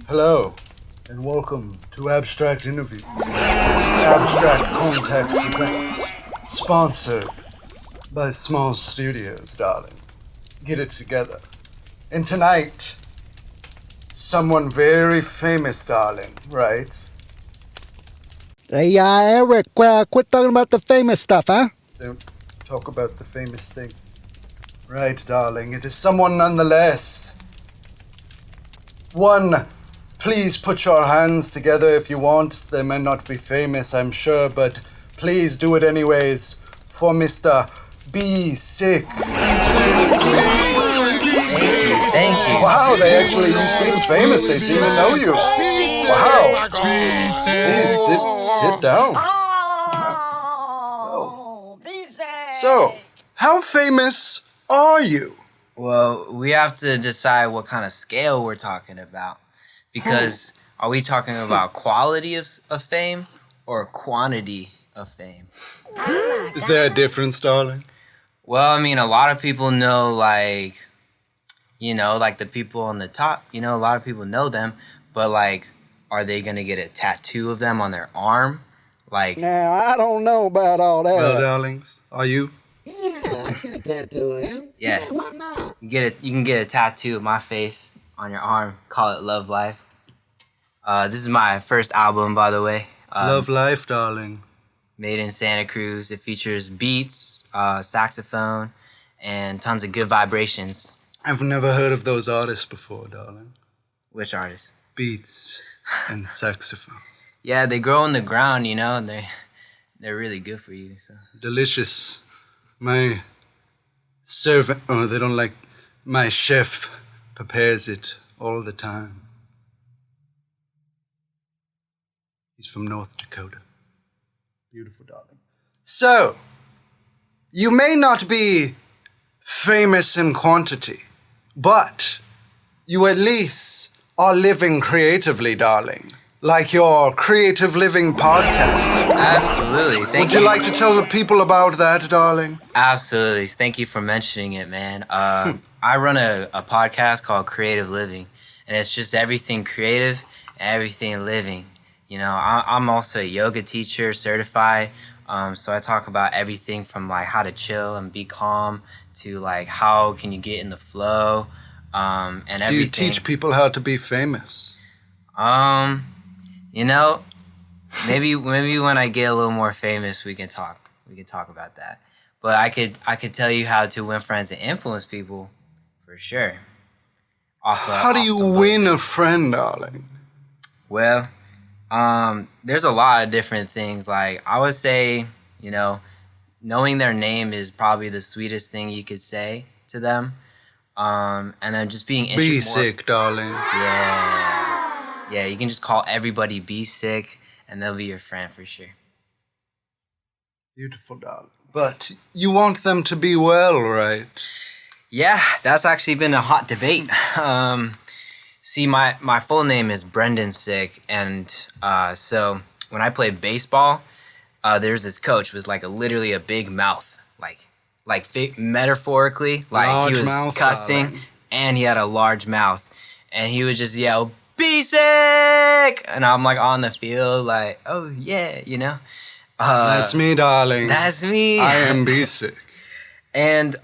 Hello, and welcome to Abstract Interview. Abstract Contact Presents, sponsored by Smalz Studios, darling. Get it together. And tonight, someone very famous, darling, right? Hey, Eric, quit talking about the famous stuff, huh? Don't talk about the famous thing. Right, darling, it is someone nonetheless. One, please put your hands together if you want. They may not be famous, I'm sure, but please do it anyways for Mr. BSICK. Thank you. Wow, you seem famous. They seem to know you. Wow. Please sit down. So, how famous are you? Well, we have to decide what kind of scale we're talking about. Because are we talking about quality of fame or quantity of fame? Is there a difference, darling? Well, I mean, a lot of people know, like the people on the top, a lot of people know them, but, like, are they going to get a tattoo of them on their arm? Like, now, I don't know about all that. Well, darlings, are you? Yeah, I can tattoo him. Yeah. Why not? You can get a tattoo of my face on your arm. Call it Love Life. This is my first album, by the way. Love Life, darling. Made in Santa Cruz. It features beats, saxophone, and tons of good vibrations. I've never heard of those artists before, darling. Which artists? Beats and saxophone. Yeah, they grow in the ground, and they're really good for you. So Delicious. My servant, they don't like, my chef prepares it all the time. He's from North Dakota. Beautiful, darling. So, you may not be famous in quantity, but you at least are living creatively, darling. Like your Creative Living podcast. absolutely. Would you like to tell the people about that, darling? Absolutely. Thank you for mentioning it, man. I run a podcast called Creative Living, and it's just everything creative and everything living. I'm also a yoga teacher, certified, so I talk about everything from, like, how to chill and be calm to, like, how can you get in the flow, and everything. Do you teach people how to be famous? Maybe when I get a little more famous, we can talk about that. But I could tell you how to win friends and influence people, for sure. How do you win a friend, darling? Well, there's a lot of different things. Like, I would say, knowing their name is probably the sweetest thing you could say to them. And then just being BSICK, darling. Yeah, you can just call everybody BSICK, and they'll be your friend for sure. Beautiful, darling. But you want them to be well, right? Yeah, that's actually been a hot debate. See, my full name is Brendan Sick, and so when I played baseball, there's this coach with, like, literally a big mouth, like metaphorically, like large he was mouth, cussing, darling. And he had a large mouth, and he would just yell, "Be sick!" And I'm, like, on the field, like, oh yeah, That's me, darling. That's me. I am BSICK. And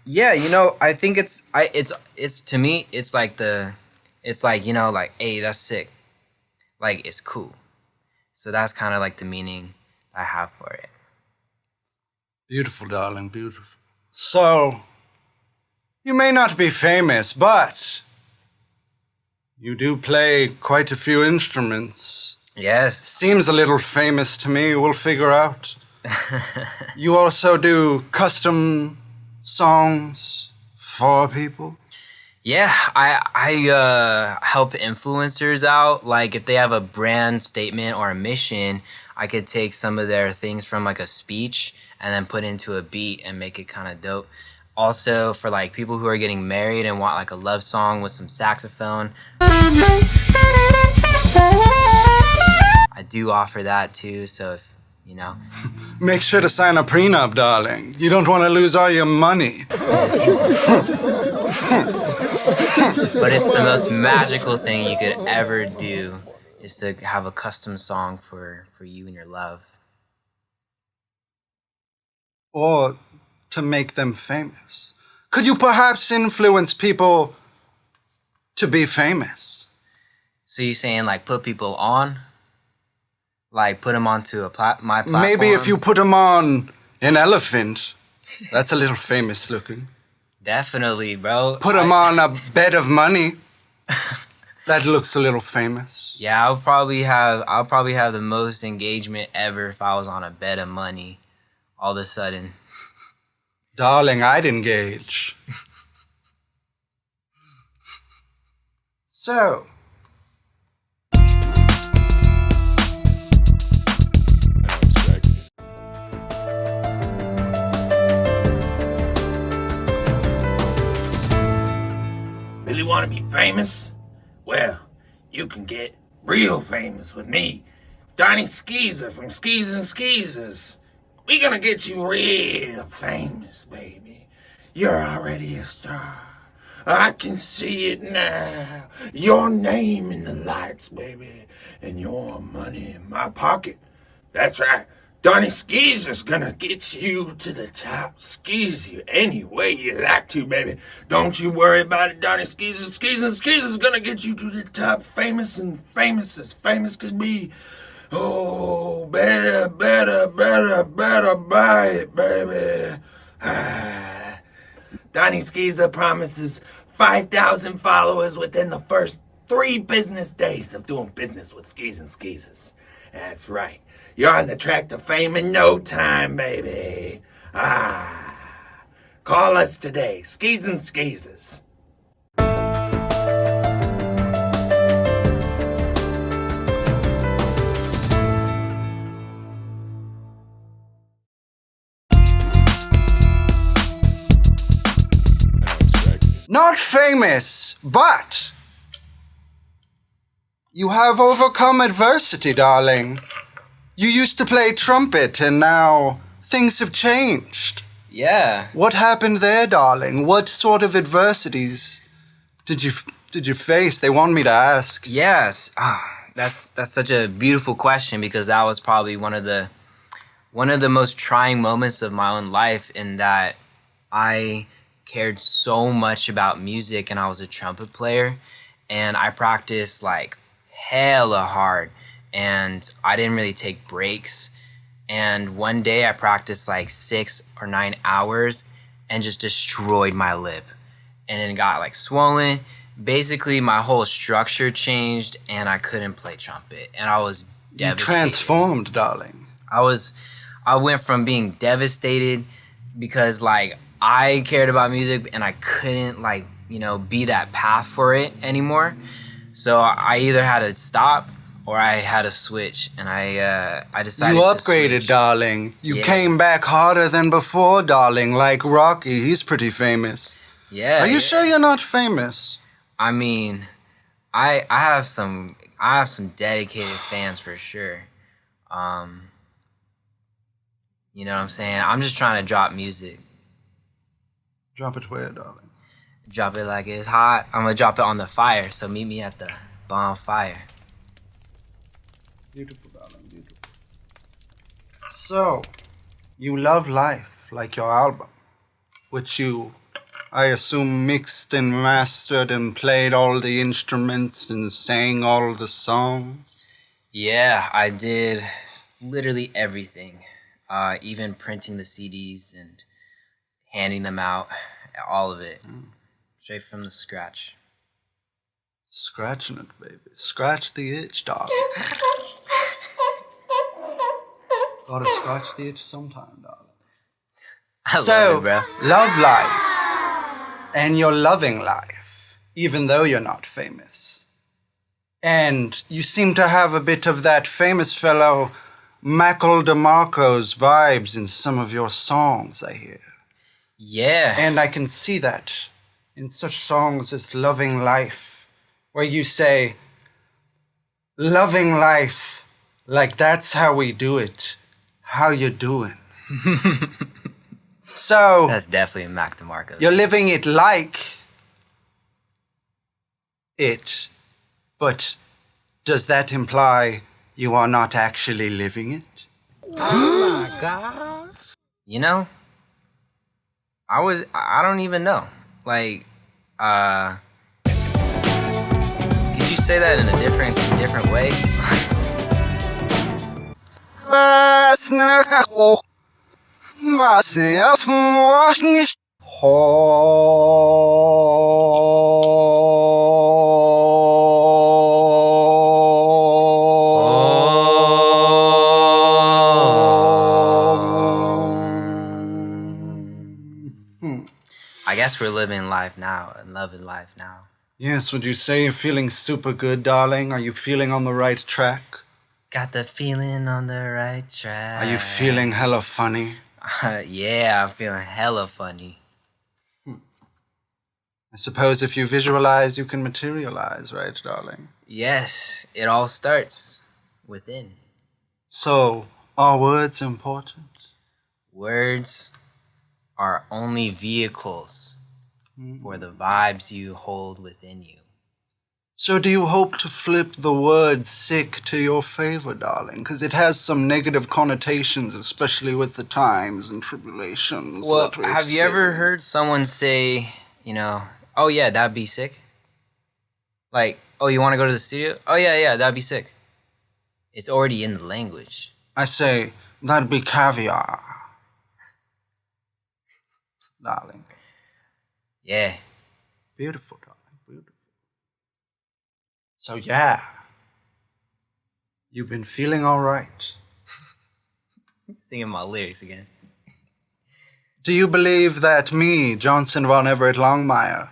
yeah, I think it's to me, it's like like, hey, that's sick. Like, it's cool. So that's kind of like the meaning I have for it. Beautiful, darling, beautiful. So, you may not be famous, but you do play quite a few instruments. Yes. Seems a little famous to me. We'll figure out. You also do custom songs for people? Yeah, I help influencers out. Like if they have a brand statement or a mission, I could take some of their things from like a speech and then put into a beat and make it kind of dope. Also for like people who are getting married and want like a love song with some saxophone, I do offer that too. So if you know, Make sure to sign a prenup, darling. You don't want to lose all your money. but it's the most magical thing you could ever do is to have a custom song for you and your love. Or to make them famous. Could you perhaps influence people to be famous? So you saying like put people on, like put them onto my platform? Maybe if you put them on an elephant, that's a little famous looking. Definitely, bro. Put them on a bed of money, that looks a little famous. Yeah, I'll probably have the most engagement ever if I was on a bed of money. All of a sudden. Darling, I'd engage. So, Really want to be famous? Well, you can get real famous with me, Donnie Skeezer from Skeez and Skeezers. We gonna get you real famous, baby. You're already a star. I can see it now. Your name in the lights, baby, and your money in my pocket. That's right. Donnie Skeezer's gonna get you to the top. Skeeze you any way you like to, baby. Don't you worry about it, Donnie Skeezer. Skeezer's gonna get you to the top. Famous and famous as famous could be. Oh, better buy it, baby. Donnie Skeezer promises 5,000 followers within the first 3 business days of doing business with Skeez and Skeezers. That's right. You're on the track to fame in no time, baby. Call us today, Skeez and Skeezers. not famous, but you have overcome adversity, darling. You used to play trumpet, and now things have changed. Yeah. What happened there, darling? What sort of adversities did you face? They want me to ask. Yes. That's such a beautiful question, because that was probably one of the most trying moments of my own life, in that I cared so much about music, and I was a trumpet player, and I practiced like hella hard, and I didn't really take breaks. And one day I practiced like 6 or 9 hours and just destroyed my lip, and it got like swollen. Basically my whole structure changed, and I couldn't play trumpet, and I was devastated. You transformed, darling. I went from being devastated because like I cared about music and I couldn't like, be that path for it anymore. So I either had to stop or I had to switch, and I decided you to upgraded, switch. darling. You Yeah. came back harder than before, darling, like Rocky. He's pretty famous. Yeah. Are you yeah. sure you're not famous? I mean, I have some dedicated fans for sure. You know what I'm saying? I'm just trying to drop music. Drop it where, darling? Drop it like it's hot. I'm gonna drop it on the fire, so meet me at the bonfire. Beautiful, darling, beautiful. So, you love life, like your album, which you, I assume, mixed and mastered and played all the instruments and sang all the songs? Yeah, I did literally everything. Even printing the CDs and handing them out, all of it. Straight from the scratch. Scratching it, baby. Scratch the itch, darling. Gotta scratch the itch sometime, darling. I love it, bro. Love life. And your loving life. even though you're not famous. And you seem to have a bit of that famous fellow Michael DeMarco's vibes in some of your songs, I hear. Yeah. And I can see that in such songs as Loving Life, where you say, loving life, like that's how we do it. How you doing? So, That's definitely a Mac DeMarco. you're living it like it, but does that imply you are not actually living it? Oh my gosh. You know, I don't even know. Like, could you say that in a different way? I guess we're living life now and loving life now. Yes, would you say you're feeling super good, darling? Are you feeling on the right track? Got the feeling on the right track. Are you feeling hella funny? Yeah, I'm feeling hella funny. I suppose if you visualize, you can materialize, right, darling? Yes, it all starts within. So, are words important? Words are only vehicles for the vibes you hold within you. So do you hope to flip the word sick to your favor, darling? Because it has some negative connotations, especially with the times and tribulations. Well, that we're have you ever experiencing. heard someone say, you know, oh yeah, that'd be sick? Like, oh, you want to go to the studio? Oh yeah, that'd be sick. It's already in the language. I say, that'd be caviar. Darling. Yeah. Beautiful, darling. Beautiful. So yeah. You've been feeling all right. Singing my lyrics again. Do you believe that me, Johnson von Everett Longmire,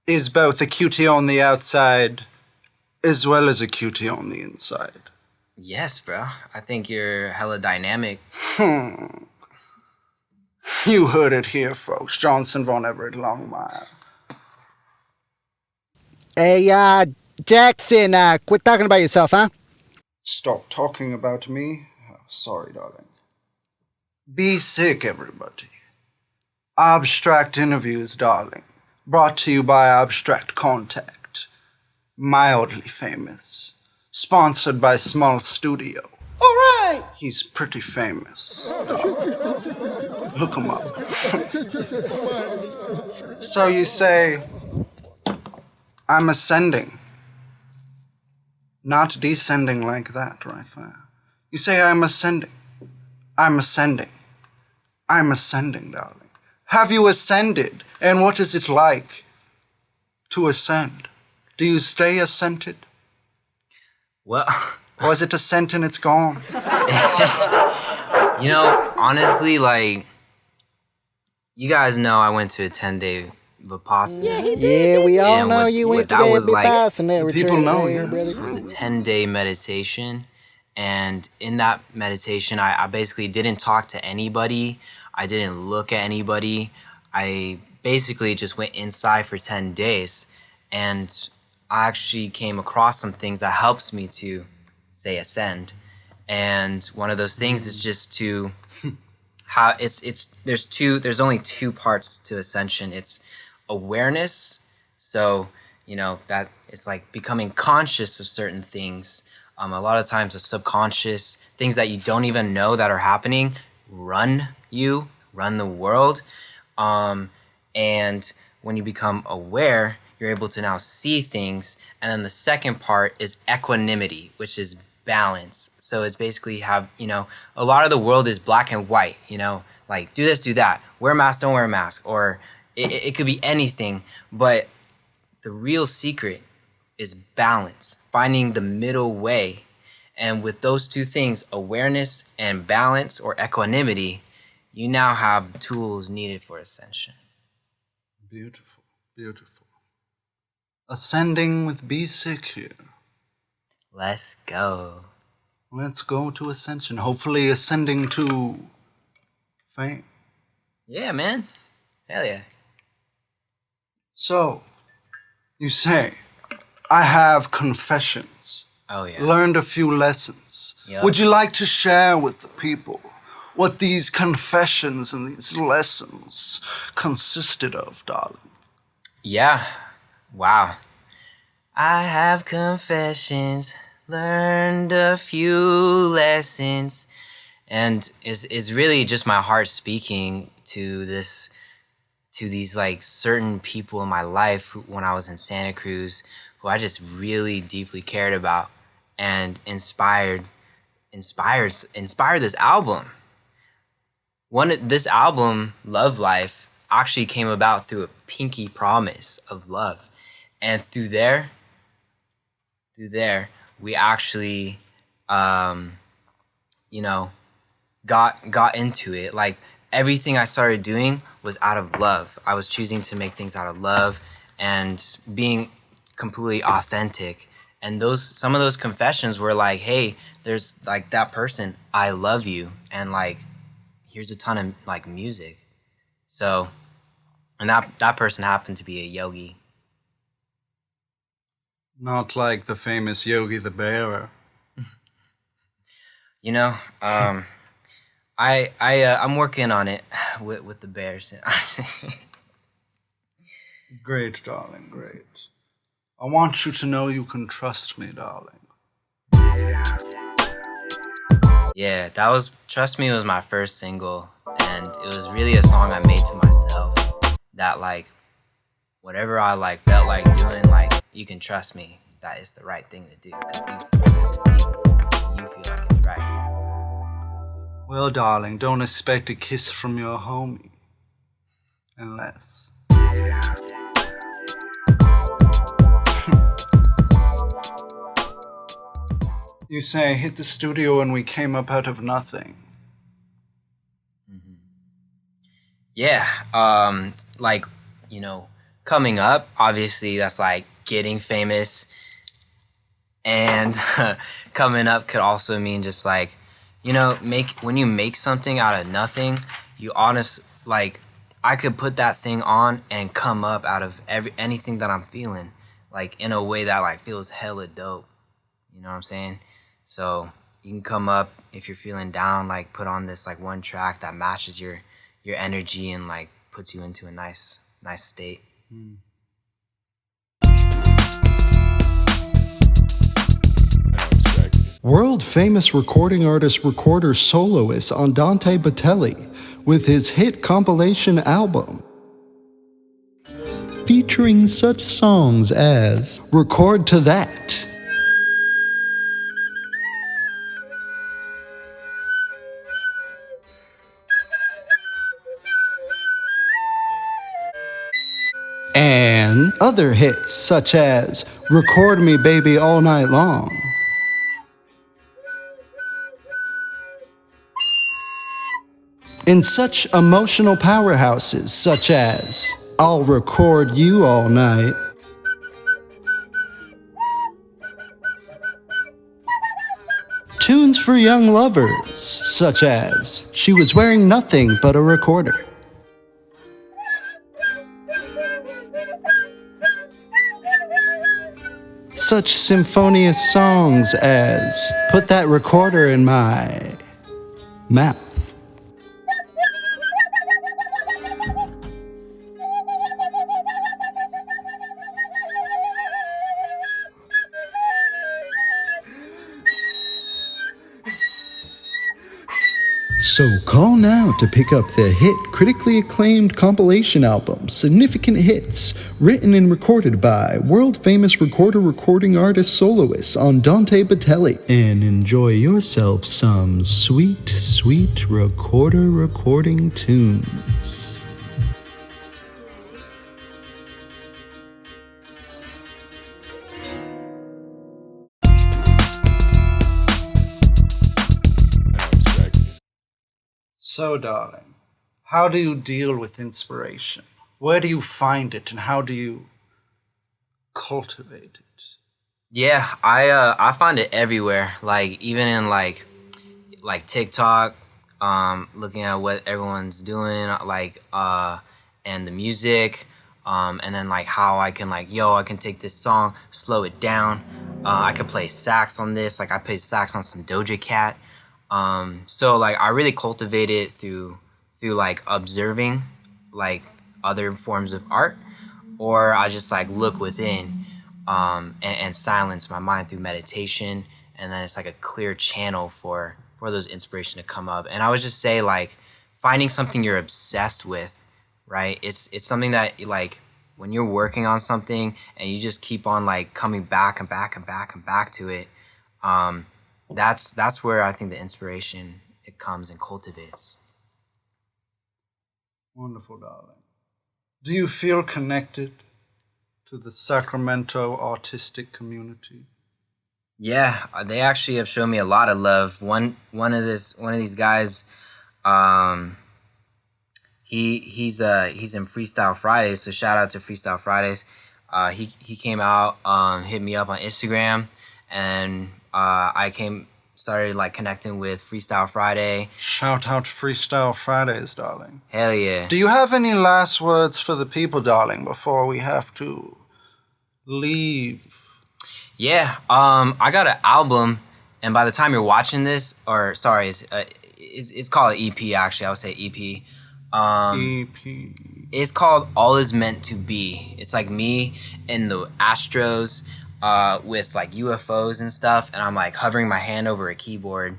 is both a cutie on the outside as well as a cutie on the inside? Yes, bro. I think you're hella dynamic. You heard it here, folks. Johnson von Everett Longmire. Hey, Jackson, quit talking about yourself, huh? Stop talking about me. Oh, sorry, darling. Be sick, everybody. Abstract interviews, darling. Brought to you by Abstract Contact. Mildly famous. Sponsored by Smalz Studio. All right. He's pretty famous. Look him up. So you say, I'm ascending. Not descending like that, right there. You say, I'm ascending. I'm ascending. I'm ascending, darling. Have you ascended? And what is it like to ascend? Do you stay ascended? Well, Or is it ascent and it's gone? you know, honestly, like, you guys know I went to a 10-day Vipassana. Yeah, we all And know what- you what went to that that was like- Vipassana retreat, People know, man, yeah. brother. It was a 10-day meditation. And in that meditation, I basically didn't talk to anybody. I didn't look at anybody. I basically just went inside for 10 days. And I actually came across some things that helps me to, say, ascend. And one of those things is just to how there's only two parts to ascension. It's awareness. So, you know, that it's like becoming conscious of certain things. A lot of times the subconscious, things that you don't even know that are happening, run the world. And when you become aware, you're able to now see things. And then the second part is equanimity, which is balance. So it's basically have, you know, a lot of the world is black and white, you know, like do this, do that, wear a mask, don't wear a mask, or it could be anything. But the real secret is balance, finding the middle way. And with those two things, awareness and balance or equanimity, you now have the tools needed for ascension. Beautiful, beautiful. Ascending with BSICK here. Let's go. Let's go to Ascension. Hopefully ascending to fame. Yeah, man. Hell yeah. So, you say, I have confessions. Oh, yeah. Learned a few lessons. Yep. Would you like to share with the people what these confessions and these lessons consisted of, darling? Yeah. Wow. I have confessions, learned a few lessons, and it's really just my heart speaking to these like certain people in my life when I was in Santa Cruz, who I just really deeply cared about, and inspired this album. This album, Love Life, actually came about through a pinky promise of love, and through there we actually got into it. Like, everything I started doing was out of love. I was choosing to make things out of love and being completely authentic. And some of those confessions were like, hey, there's like that person, I love you, and like here's a ton of like music. So, and that person happened to be a yogi. Not like the famous Yogi the Bear. I'm working on it with the bears. Great, darling, great. I want you to know you can trust me, darling. Yeah, Trust Me was my first single, and it was really a song I made to myself that like whatever I like felt like doing, like you can trust me that it's the right thing to do because you feel like it's right. Well, darling, don't expect a kiss from your homie. Unless... You say, hit the studio and we came up out of nothing. Mm-hmm. Yeah, coming up, obviously that's like getting famous, and coming up could also mean just like, when you make something out of nothing, I could put that thing on and come up out of anything that I'm feeling, like in a way that like feels hella dope. You know what I'm saying? So you can come up if you're feeling down, like put on this like one track that matches your energy and like puts you into a nice state. World famous recording artist, recorder, soloist Andante Botelli with his hit compilation album featuring such songs as Record to That, and other hits such as Record Me Baby All Night Long, and such emotional powerhouses such as I'll Record You All Night, tunes for young lovers such as She Was Wearing Nothing But a Recorder, such symphonious songs as Put That Recorder in My Mouth, So call now to pick up the hit, critically acclaimed compilation album, Significant Hits, written and recorded by world-famous recorder, recording artist, soloist Andante Botelli, and enjoy yourself some sweet, sweet recorder recording tunes. So, darling, how do you deal with inspiration? Where do you find it, and how do you cultivate it? Yeah, I find it everywhere. Like even in like TikTok, looking at what everyone's doing, and the music, and then like how I can I can take this song, slow it down. I could play sax on this. Like I played sax on some Doja Cat. So like I really cultivate it through like observing like other forms of art, or I just like look within, and silence my mind through meditation, and then it's like a clear channel for those inspiration to come up. And I would just say like finding something you're obsessed with, right? It's something that like when you're working on something and you just keep on like coming back and back and back and back to it, that's where I think the inspiration it comes and cultivates. Wonderful, darling. Do you feel connected to the Sacramento artistic community? Yeah, they actually have shown me a lot of love. One of these guys, he's in Freestyle Fridays, so shout out to Freestyle Fridays. He came out, hit me up on Instagram, and I started like connecting with Freestyle Friday. Shout out to Freestyle Fridays, darling. Hell yeah. Do you have any last words for the people, darling, before we have to leave? Yeah, I got an album, and by the time you're watching this, or sorry, it's called an EP actually. I would say EP. EP. It's called All Is Meant to Be. It's like me in the Astros, with like UFOs and stuff, and I'm like hovering my hand over a keyboard.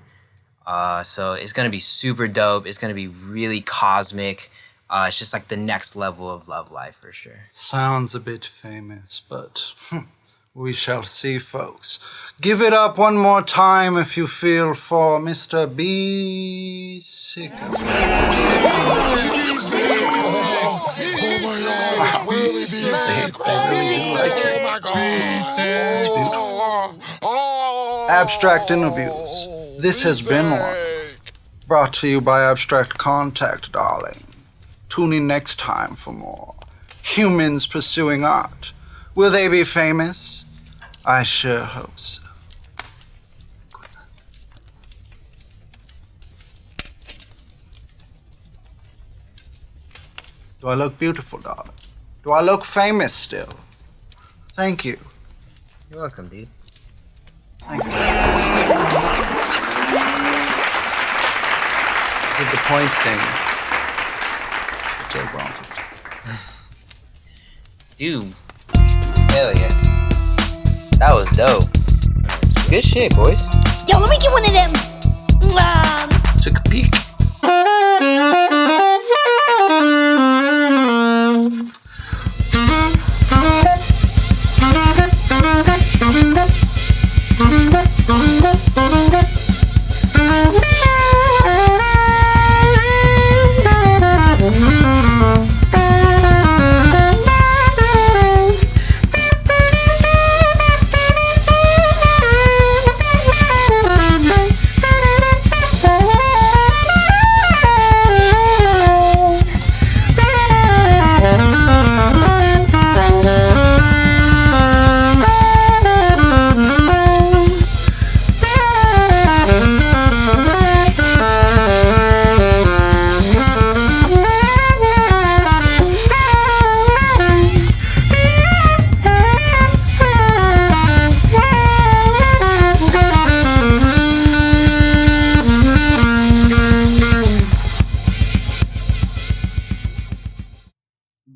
So it's gonna be super dope. It's gonna be really cosmic. It's just like the next level of love life for sure. Sounds a bit famous, but we shall see, folks. Give it up one more time if you feel for Mr. BSICK. Abstract Interviews. This has been one. Brought to you by Abstract Contact, darling. Tune in next time for more. Humans pursuing art. Will they be famous? I sure hope so. Do I look beautiful, darling? Do I look famous still? Thank you. You're welcome, dude. Thank you. Did the point thing. Jay wanted. Dude. Hell yeah. That was dope. Good shit, boys. Yo, let me get one of them. Took a peek.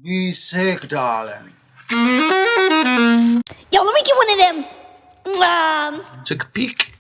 BSICK, darling. Yo, let me get one of them. Took a peek.